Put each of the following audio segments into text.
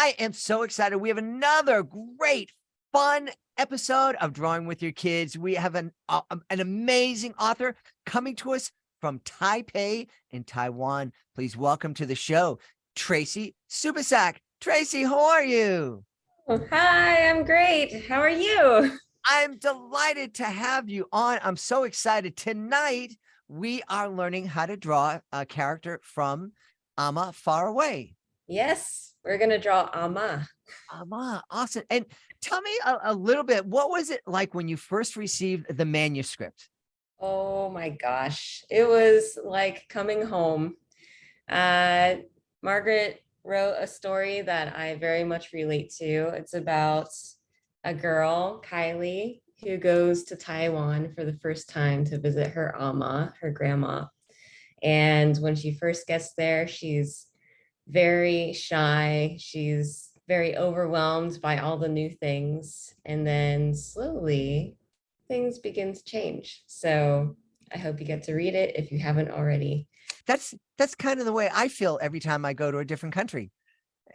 I am so excited. We have another great, fun episode of Drawing with Your Kids. We have an amazing author coming to us from Taipei in Taiwan. Please welcome to the show, Tracy Subisak. Tracy, how are you? Oh, hi, I'm great. How are you? I'm delighted to have you on. I'm so excited. Tonight, we are learning how to draw a character from Amah Faraway. Yes, we're going to draw Amah. Amah, awesome. And tell me a little bit, what was it like when you first received the manuscript? Oh my gosh. It was like coming home. Margaret wrote a story that I very much relate to. It's about a girl, Kylie, who goes to Taiwan for the first time to visit her Amah, her grandma. And when she first gets there, she's very shy. She's very overwhelmed by all the new things. And then slowly things begin to change. So I hope you get to read it if you haven't already. That's kind of the way I feel every time I go to a different country.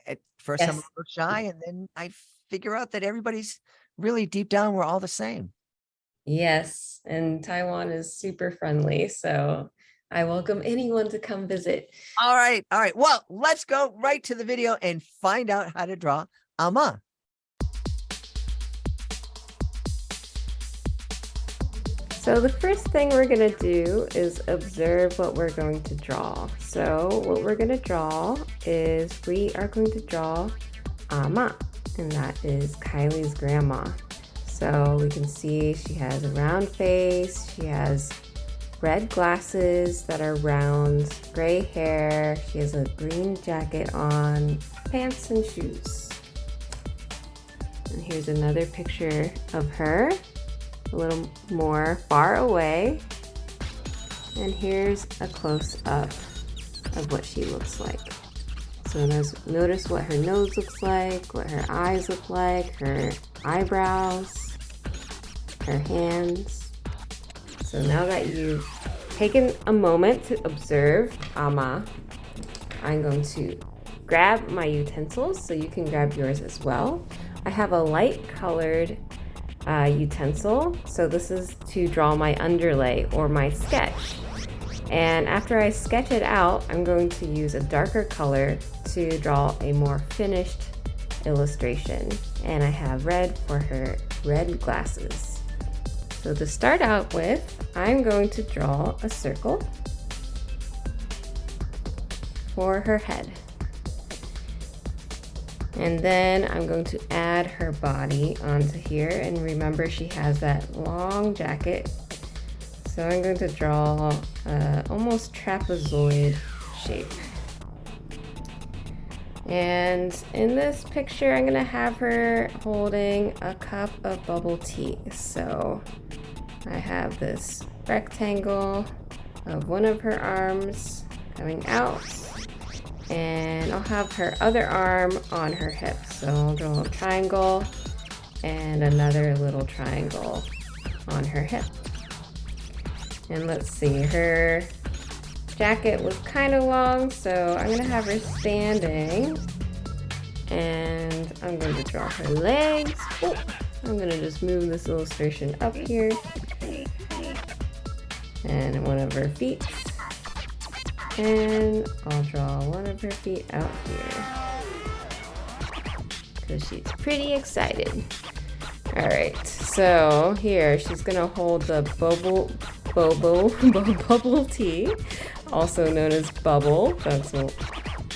At first, I'm a Yes. little shy, and then I figure out that everybody's really deep down, we're all the same. Yes. And Taiwan is super friendly. So I welcome anyone to come visit. All right. All right. Well, let's go right to the video and find out how to draw Amah. So the first thing we're going to do is observe what we're going to draw. So what we're going to draw is we are going to draw Amah, and that is Kylie's grandma. So we can see she has a round face, she has red glasses that are round, gray hair, she has a green jacket on, pants and shoes. And here's another picture of her, a little more far away. And here's a close-up of what she looks like. So notice what her nose looks like, what her eyes look like, her eyebrows, her hands. So now that you've taken a moment to observe Amah, I'm going to grab my utensils so you can grab yours as well. I have a light colored utensil, so this is to draw my underlay or my sketch. And after I sketch it out, I'm going to use a darker color to draw a more finished illustration. And I have red for her red glasses. So to start out with, I'm going to draw a circle for her head. And then I'm going to add her body onto here. And remember, she has that long jacket. So I'm going to draw almost trapezoid shape. And in this picture, I'm going to have her holding a cup of bubble tea. So I have this rectangle of one of her arms coming out. And I'll have her other arm on her hip. So I'll draw a triangle and another little triangle on her hip. And let's see, her jacket was kind of long, so I'm gonna have her standing. And I'm going to draw her legs. Oh, I'm gonna just move this illustration up here. And one of her feet. And I'll draw one of her feet out here because she's pretty excited. All right, so here she's gonna hold the bubble tea, also known as bubble. That's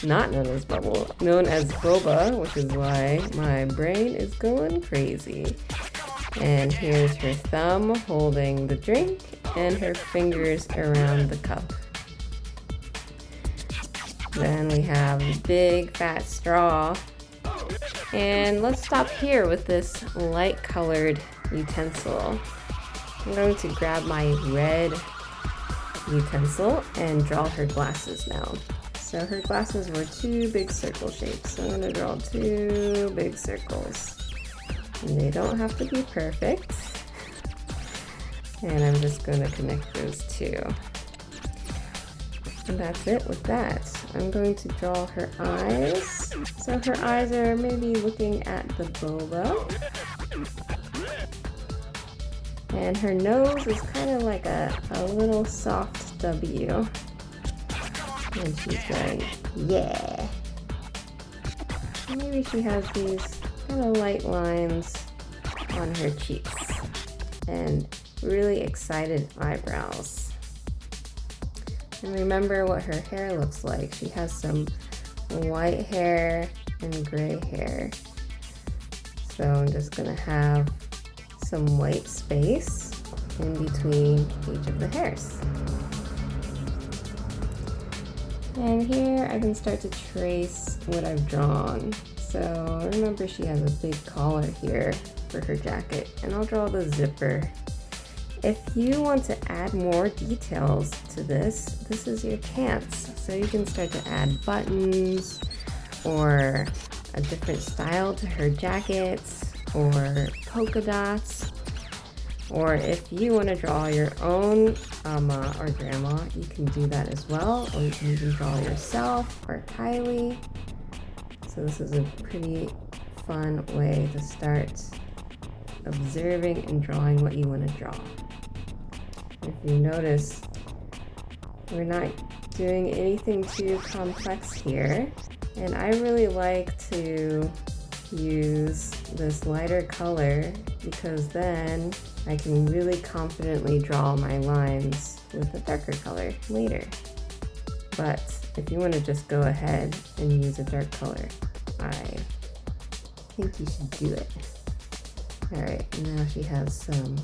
not known as bubble, known as boba, which is why my brain is going crazy. And here's her thumb holding the drink and her fingers around the cup. Then we have a big fat straw. And let's stop here with this light colored utensil. I'm going to grab my red utensil and draw her glasses now. So her glasses were two big circle shapes. So I'm going to draw two big circles. And they don't have to be perfect. And I'm just going to connect those two. And that's it with that. I'm going to draw her eyes. So her eyes are maybe looking at the boba. And her nose is kind of like a little soft W. And she's going, yeah. And maybe she has these kind of light lines on her cheeks. And really excited eyebrows. And remember what her hair looks like. She has some white hair and gray hair. So I'm just gonna have some white space in between each of the hairs. And here I can start to trace what I've drawn. So remember she has a big collar here for her jacket, and I'll draw the zipper. If you want to add more details to this is your chance. So you can start to add buttons or a different style to her jackets or polka dots. Or if you want to draw your own Ama or Grandma, you can do that as well. Or you can even draw yourself or Kylie. So this is a pretty fun way to start observing and drawing what you want to draw. If you notice, we're not doing anything too complex here. And I really like to use this lighter color because then I can really confidently draw my lines with a darker color later. But if you want to just go ahead and use a dark color, I think you should do it. Alright, now she has some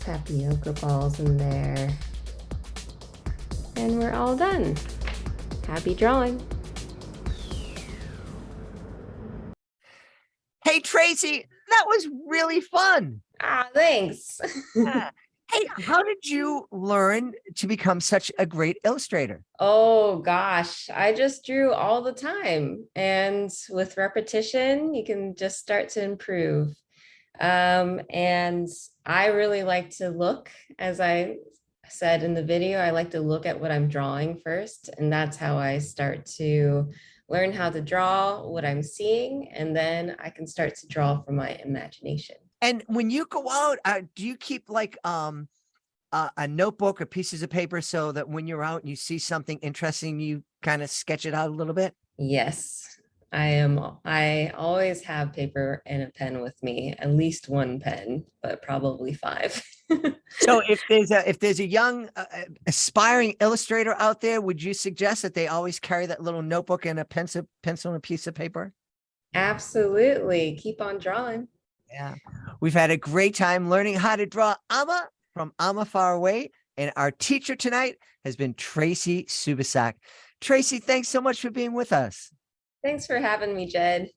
tapioca balls in there. And we're all done. Happy drawing! Hey, Tracy, that was really fun. Ah, thanks. Yeah. Hey, how did you learn to become such a great illustrator? Oh gosh, I just drew all the time. And with repetition, you can just start to improve. And I really like to look, as I said in the video, I like to look at what I'm drawing first. And that's how I start to learn how to draw what I'm seeing. And then I can start to draw from my imagination. And when you go out, do you keep like a notebook or pieces of paper so that when you're out and you see something interesting, you kind of sketch it out a little bit? Yes, I always have paper and a pen with me, at least one pen, but probably 5. So if there's a young aspiring illustrator out there, would you suggest that they always carry that little notebook and a pencil and a piece of paper? Absolutely. Keep on drawing. Yeah. We've had a great time learning how to draw Amah from Amah Faraway. And our teacher tonight has been Tracy Subisak. Tracy, thanks so much for being with us. Thanks for having me, Jed.